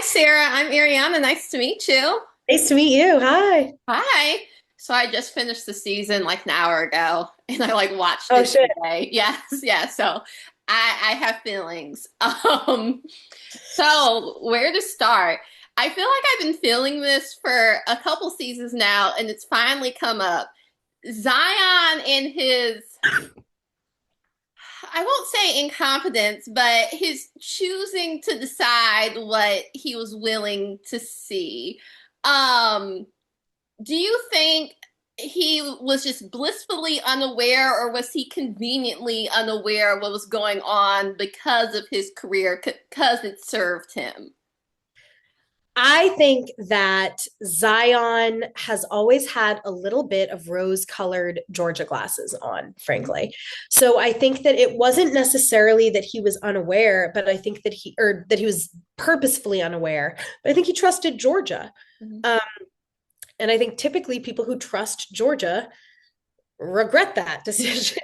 Sarah. I'm Ariana. Nice to meet you. Nice to meet you. Hi. Hi. So I just finished the season like an hour ago, and I like watched Oh it shit. today. Yes, yeah. So I have feelings. So where to start? I feel like I've been feeling this for a couple seasons now, and it's finally come up. Zion and his, I won't say incompetence, but his choosing to decide what he was willing to see. Um, Do you think he was just blissfully unaware, or was he conveniently unaware of what was going on because of his career, because it served him? I think that Zion has always had a little bit of rose-colored Georgia glasses on, frankly. So I think that it wasn't necessarily that he was unaware, but I think that he was purposefully unaware. But I think he trusted Georgia. Mhm. Um, and I think typically people who trust Georgia regret that decision.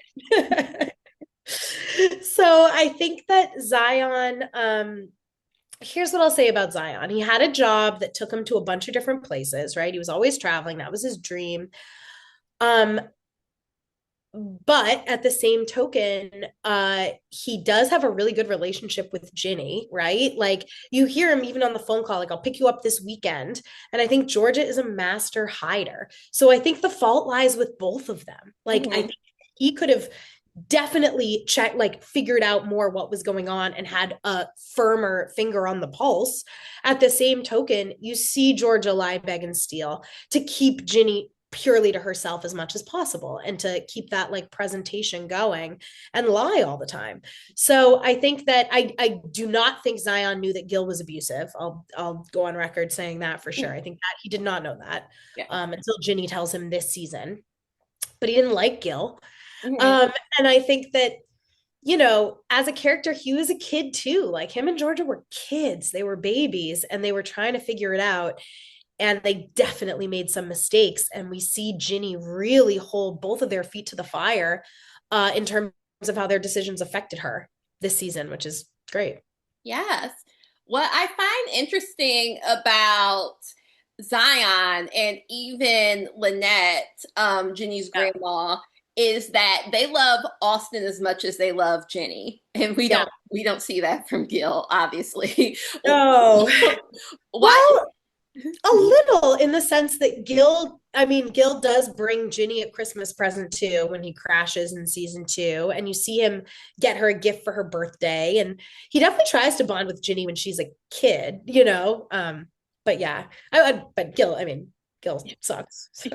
So I think that Zion, here's what I'll say about Zion. He had a job that took him to a bunch of different places, right? He was always traveling. That was his dream. Um, but at the same token, he does have a really good relationship with Ginny, right? Like you hear him even on the phone call, like, I'll pick you up this weekend. And I think Georgia is a master hider. So I think the fault lies with both of them. Like, I Mhm. think he could have definitely checked, like figured out more what was going on and had a firmer finger on the pulse. At the same token, you see Georgia lie, beg, and steal to keep Ginny purely to herself as much as possible and to keep that like presentation going and lie all the time. So I think that I do not think Zion knew that Gil was abusive. I'll go on record saying that for sure. I think that he did not know that Yeah. until Ginny tells him this season. But he didn't like Gil. Mhm. Um, and I think that, as a character, he was a kid too. Like him and Georgia were kids, they were babies, and they were trying to figure it out. And they definitely made some mistakes. And we see Ginny really hold both of their feet to the fire in terms of how their decisions affected her this season, which is great. Yes. What I find interesting about Zion and even Lynette, Jenny's Yeah. grandma, is that they love Austin as much as they love Jenny, and we Yeah. don't see that from Gil, obviously. No. Why? Well, a little in the sense that Gil does bring Ginny a Christmas present too when he crashes in season two, and you see him get her a gift for her birthday, and he definitely tries to bond with Ginny when she's a kid. But yeah, but Gil sucks. So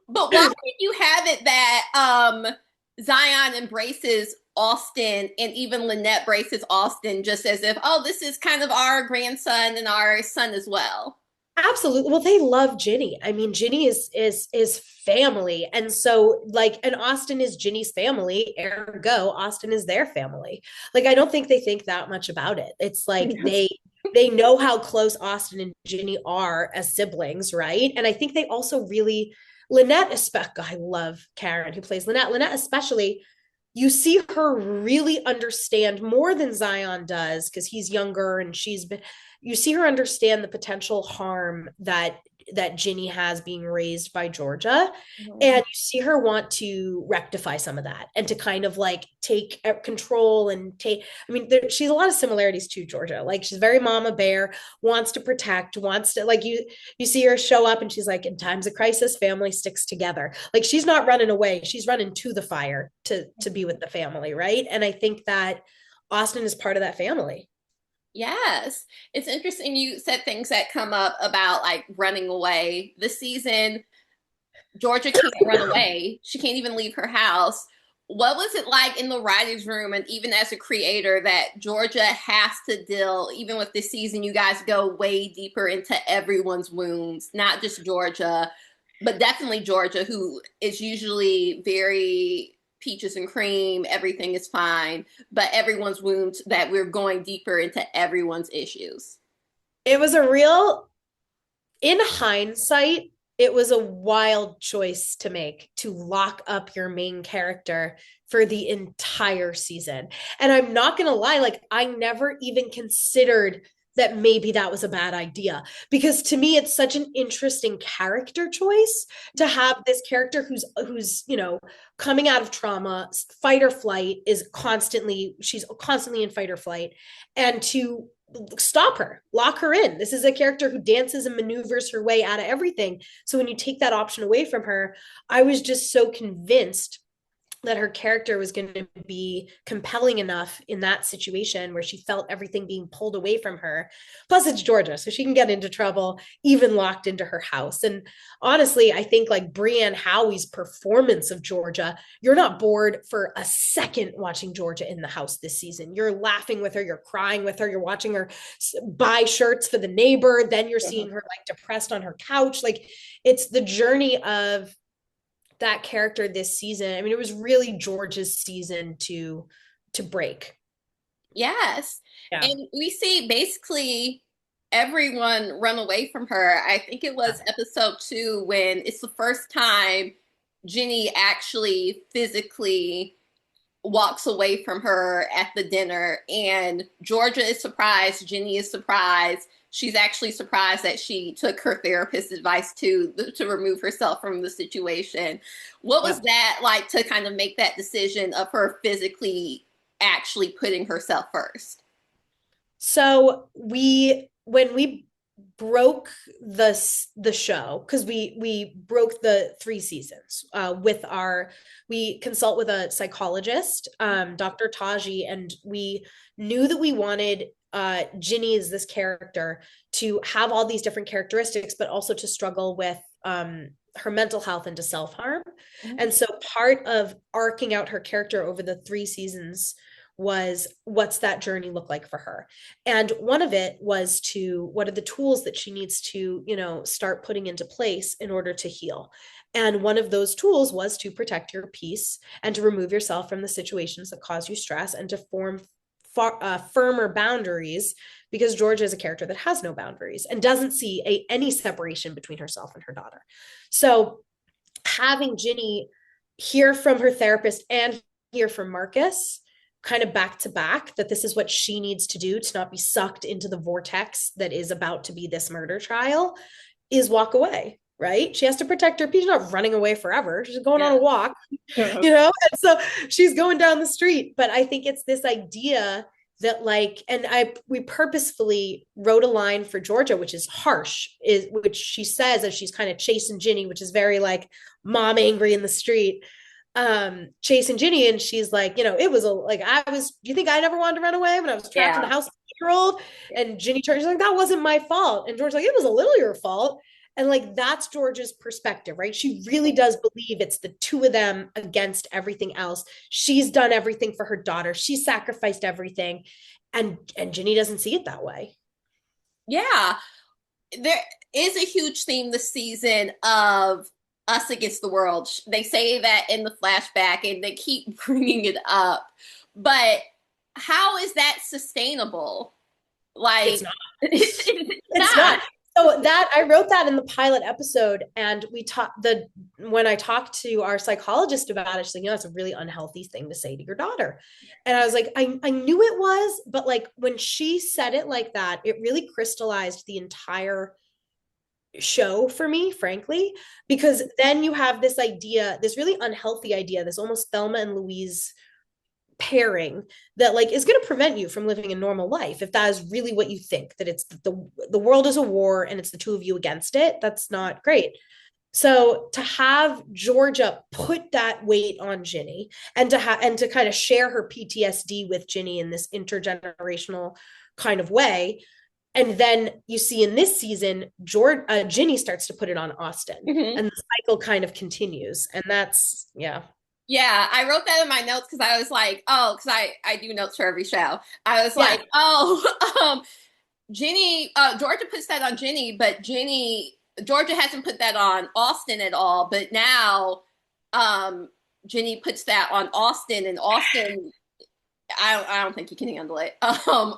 But why did you have it that Zion embraces Austin and even Lynette embraces Austin just as if, oh, this is kind of our grandson and our son as well? absolutely. Well, they love Ginny. I mean, Ginny is family. And so like and Austin is Ginny's family, ergo Austin is their family. Like I don't think they think that much about it. It's like Yes. they know how close Austin and Ginny are as siblings, right? And I think they also really Lynette especially, I love Karen who plays Lynette. Lynette especially, you see her really understand more than Zion does because he's younger and she's been you see her understand the potential harm that Ginny has being raised by Georgia. Mhm. And you see her want to rectify some of that and to kind of like take control and take, she's a lot of similarities to Georgia. Like she's very mama bear, wants to protect, wants to like you see her show up and she's like, in times of crisis, family sticks together. Like she's not running away. She's running to the fire to be with the family. Right. And I think that Austin is part of that family. Yes. It's interesting you said things that come up about like running away. This season, Georgia can't run away. She can't even leave her house. What was it like in the writer's room and even as a creator that Georgia has to deal, even with this season, you guys go way deeper into everyone's wounds, not just Georgia, but definitely Georgia, who is usually very peaches and cream, everything is fine, but everyone's wounds that we're going deeper into everyone's issues. It was a real in hindsight, it was a wild choice to make to lock up your main character for the entire season. And I'm not going to lie, like, I never even considered that maybe that was a bad idea. Because to me, it's such an interesting character choice to have this character who's coming out of trauma, fight or flight, she's constantly in fight or flight, and to stop her, lock her in. This is a character who dances and maneuvers her way out of everything. So when you take that option away from her, I was just so convinced that her character was going to be compelling enough in that situation where she felt everything being pulled away from her. Plus, it's Georgia, so she can get into trouble, even locked into her house. And honestly, I think like Brianne Howey's performance of Georgia, you're not bored for a second watching Georgia in the house this season. You're laughing with her, you're crying with her, you're watching her buy shirts for the neighbor, then you're seeing her like depressed on her couch. Like, it's the journey of that character this season. I mean, it was really George's season to break. Yes. Yeah. And we see basically everyone run away from her. I think it was episode 2 when it's the first time Ginny actually physically walks away from her at the dinner, and Georgia is surprised, Ginny is surprised. She's actually surprised that she took her therapist's advice to remove herself from the situation. What was that like to kind of make that decision of her physically actually putting herself first? So when we broke the show, because we broke the 3 seasons with we consult with a psychologist, Dr. Taji, and we knew that we wanted Ginny as this character to have all these different characteristics, but also to struggle with her mental health and to self-harm. And so part of arcing out her character over the 3 seasons was, what's that journey look like for her? And one of it was what are the tools that she needs to, start putting into place in order to heal? And one of those tools was to protect your peace and to remove yourself from the situations that cause you stress and to form firmer boundaries, because Georgia is a character that has no boundaries and doesn't see any separation between herself and her daughter. So having Ginny hear from her therapist and hear from Marcus kind of back to back that this is what she needs to do to not be sucked into the vortex that is about to be this murder trial is walk away, right? She has to protect her peace. She's not running away forever. She's going on a walk, and so she's going down the street. But I think it's this idea that we purposefully wrote a line for Georgia, which is harsh, which she says as she's kind of chasing Ginny, which is very like mom angry in the street, chasing Ginny, and she's like, it was do you think I never wanted to run away when I was trapped in the house with a 8-year-old? And Ginny turns, she's like, that wasn't my fault. And George's like, it was a little your fault. And like, that's George's perspective, right? She really does believe it's the two of them against everything else. She's done everything for her daughter. She sacrificed everything. And Ginny doesn't see it that way. Yeah. There is a huge theme this season of us against the world. They say that in the flashback and they keep bringing it up. But how is that sustainable? Like, it's not. It's not. So that I wrote that in the pilot episode, and when I talked to our psychologist about it, she's like, it's a really unhealthy thing to say to your daughter. And I was like, I knew it was, but like when she said it like that, it really crystallized the entire show for me, frankly, because then you have this idea, this really unhealthy idea, this almost Thelma and Louise pairing that like is going to prevent you from living a normal life. If that is really what you think, that it's the world is a war and it's the two of you against it, that's not great. So to have Georgia put that weight on Ginny and to kind of share her PTSD with Ginny in this intergenerational kind of way, and then you see in this season, Ginny starts to put it on Austin, and the cycle kind of continues, and that's Yeah, I wrote that in my notes because I was like, because I do notes for every show. I was like, Ginny, Georgia puts that on Ginny, but Georgia hasn't put that on Austin at all. But now Ginny puts that on Austin, and Austin, I don't think he can handle it.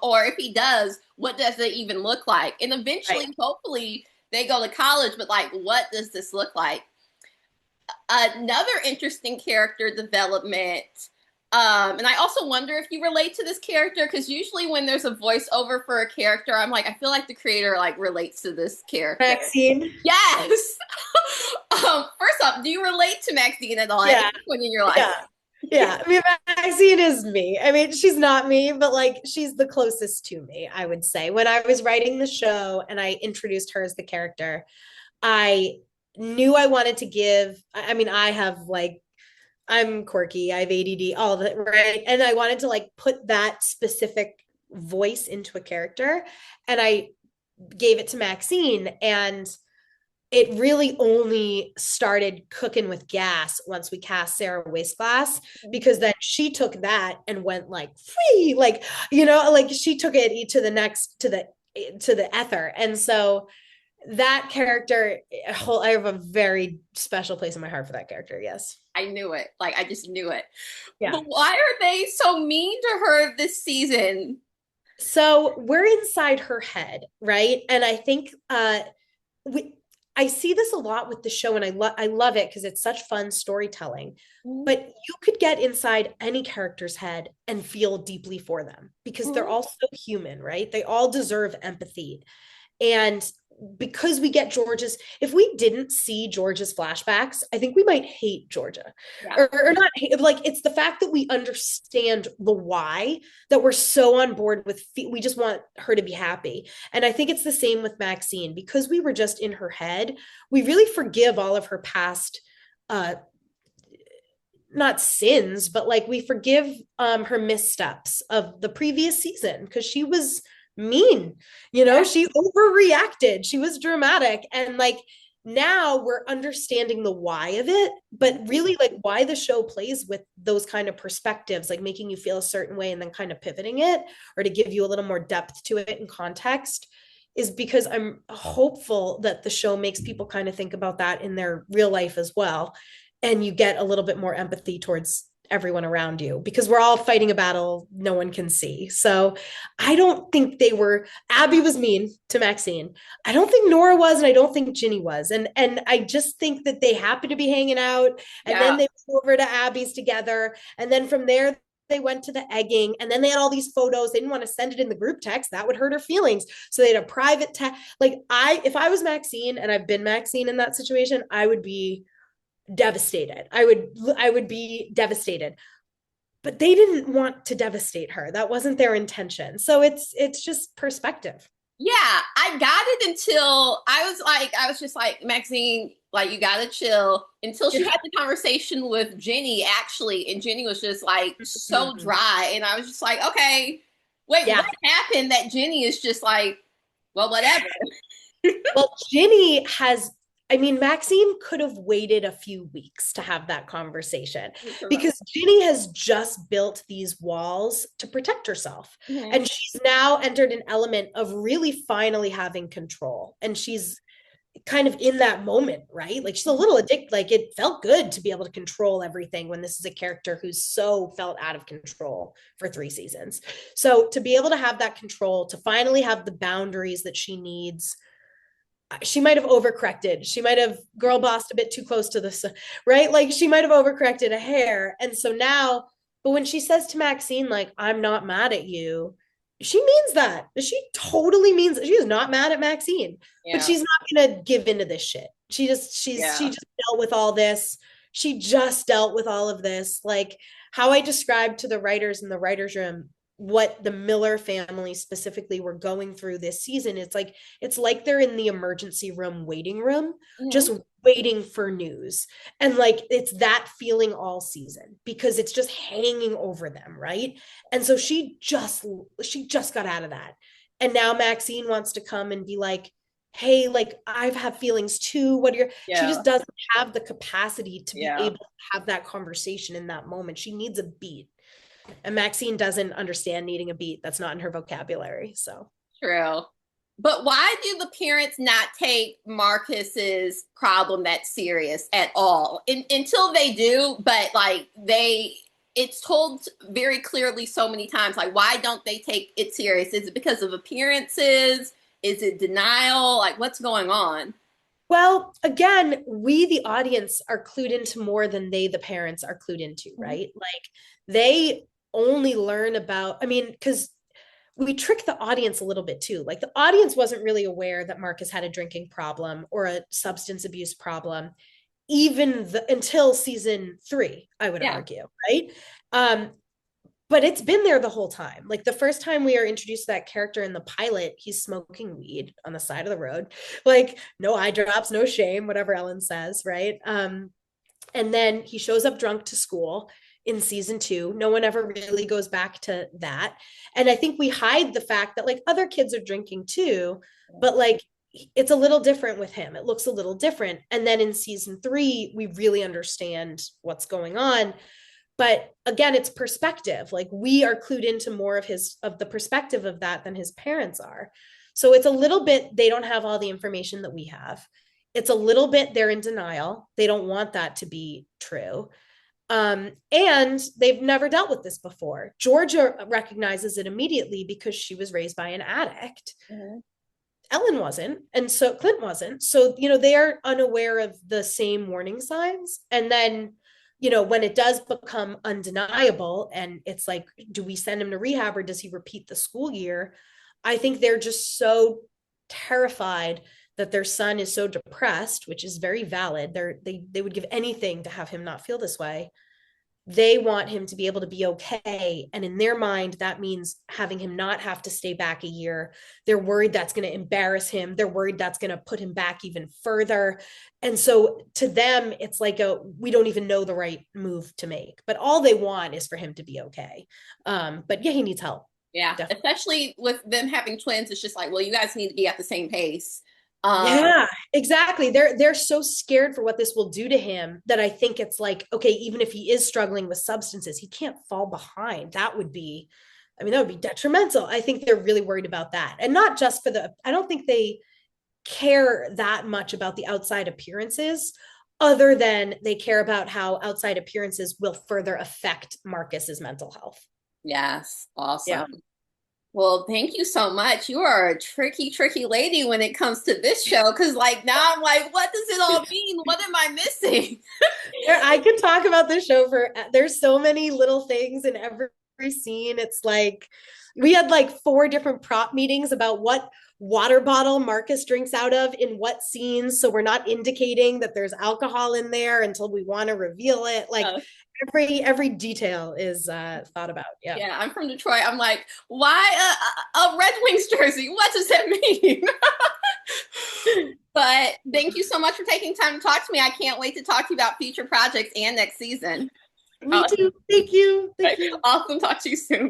Or if he does, what does it even look like? And eventually, hopefully, they go to college, but like, what does this look like? Another interesting character development And I also wonder if you relate to this character, because usually when there's a voiceover for a character, I'm like, I feel like the creator like relates to this character. Maxine. Yes. First off, do you relate to Maxine at all at Yeah. any point in your life? Yeah. Yeah. I mean, Maxine is me. I mean, she's not me, but like she's the closest to me, I would say. When I was writing the show and I introduced her as the character, I knew I wanted to give, I mean, I have like, I'm quirky, I have ADD, all that, right? And I wanted to like put that specific voice into a character. And I gave it to Maxine. And it really only started cooking with gas once we cast Sarah Waisglass, because then she took that and went like free, like, you know, like she took it to the next, to the ether. And so that character, I have a very special place in my heart for that character. Yes. I knew it. Like, I just knew it. Yeah. But why are they so mean to her this season? So we're inside her head, right? And I think we I see this a lot with the show, and I love it because it's such fun storytelling. Mm-hmm. But you could get inside any character's head and feel deeply for them because they're all so human, right? They all deserve empathy. And because we get George's, if we didn't see George's flashbacks, I think we might hate Georgia. Yeah. Or not hate, like it's the fact that we understand the why, that we're so on board with, we just want her to be happy. And I think it's the same with Maxine, because we were just in her head. We really forgive all of her past, not sins, but like we forgive her missteps of the previous season, because she was mean, you know, she overreacted, she was dramatic. And like now we're understanding the why of it, but really like why the show plays with those kind of perspectives, like making you feel a certain way and then kind of pivoting it, or to give you a little more depth to it and context, is because I'm hopeful that the show makes people kind of think about that in their real life as well. And you get a little bit more empathy towards everyone around you, because we're all fighting a battle no one can see. So I don't think Abby was mean to Maxine. I don't think Norah was, and I don't think Ginny was. And I just think that they happened to be hanging out, and then they went over to Abby's together. And then from there, they went to the egging, and then they had all these photos. They didn't want to send it in the group text. That would hurt her feelings. So they had a private text. Like if I was Maxine, and I've been Maxine in that situation, I would be devastated. I would be devastated. But they didn't want to devastate her. That wasn't their intention. So it's just perspective. Yeah, I got it until I was just like, Maxine, like, you gotta chill, until she had the conversation with Ginny, actually, and Ginny was just like so dry. And I was just like, okay, wait, what happened that Ginny is just like, well, whatever. Well, Ginny has, I mean, Maxine could have waited a few weeks to have that conversation, because Ginny has just built these walls to protect herself. Mm-hmm. And she's now entered an element of really finally having control. And she's kind of in that moment, right? Like she's a little addicted. Like it felt good to be able to control everything when this is a character who's so felt out of control for 3 seasons. So to be able to have that control, to finally have the boundaries that she needs, she might have overcorrected. She might have girl bossed a bit too close to this, right? Like she might have overcorrected a hair. And so now, but when she says to Maxine, like, I'm not mad at you, she means that. She totally means it. She is not mad at Maxine, but she's not going to give into this shit. She just dealt with all this. She just dealt with all of this. Like how I described to the writers in the writer's room what the Miller family specifically were going through this season. It's like they're in the emergency room waiting room, just waiting for news. And like it's that feeling all season, because it's just hanging over them, right? And so she just got out of that. And now Maxine wants to come and be like, hey, like I've had feelings too. She just doesn't have the capacity to be able to have that conversation in that moment. She needs a beat. And Maxine doesn't understand needing a beat. That's not in her vocabulary. So true. But why do the parents not take Marcus's problem that serious at all? Until they do, but like it's told very clearly so many times, like, why don't they take it serious? Is it because of appearances? Is it denial? Like, what's going on? Well, again, we, the audience, are clued into more than they, the parents, are clued into, right? Like they only learn about, I mean, because we trick the audience a little bit too. Like the audience wasn't really aware that Marcus had a drinking problem or a substance abuse problem, until season 3, I would Yeah. argue, right? Um, but it's been there the whole time. Like the first time we are introduced to that character in the pilot, he's smoking weed on the side of the road. Like no eye drops, no shame, whatever Ellen says, right? And then he shows up drunk to school in season 2. No one ever really goes back to that. And I think we hide the fact that like other kids are drinking too, but like it's a little different with him. It looks a little different. And then in season 3, we really understand what's going on. But again, it's perspective. Like we are clued into more of the perspective of that than his parents are. So it's a little bit, they don't have all the information that we have. It's a little bit, they're in denial. They don't want that to be true. And they've never dealt with this before. Georgia recognizes it immediately because she was raised by an addict. Mm-hmm. Ellen wasn't, and so Clint wasn't. So, they are unaware of the same warning signs. And then, when it does become undeniable and it's like, do we send him to rehab or does he repeat the school year? I think they're just so terrified that their son is so depressed, which is very valid. They would give anything to have him not feel this way. They want him to be able to be okay. And in their mind, that means having him not have to stay back a year. They're worried that's going to embarrass him. They're worried that's going to put him back even further. And so to them, it's like we don't even know the right move to make. But all they want is for him to be okay. But yeah, he needs help. Yeah. Definitely. Especially with them having twins, it's just like, well, you guys need to be at the same pace. Yeah, exactly. They're so scared for what this will do to him that I think it's like, okay, even if he is struggling with substances, he can't fall behind. That would be, I mean, that would be detrimental. I think they're really worried about that. And not just for I don't think they care that much about the outside appearances, other than they care about how outside appearances will further affect Marcus's mental health. Yes. Yeah. Awesome. Well, thank you so much. You are a tricky, tricky lady when it comes to this show. Cause like now I'm like, what does it all mean? What am I missing? I could talk about this show there's so many little things in every scene. It's like we had like 4 different prop meetings about what water bottle Marcus drinks out of in what scenes. So we're not indicating that there's alcohol in there until we want to reveal it. Like every detail is thought about. Yeah. Yeah, I'm from Detroit. I'm like, why a Red Wings jersey? What does that mean? But thank you so much for taking time to talk to me. I can't wait to talk to you about future projects and next season. Me too. Thank you. Awesome. Talk to you soon.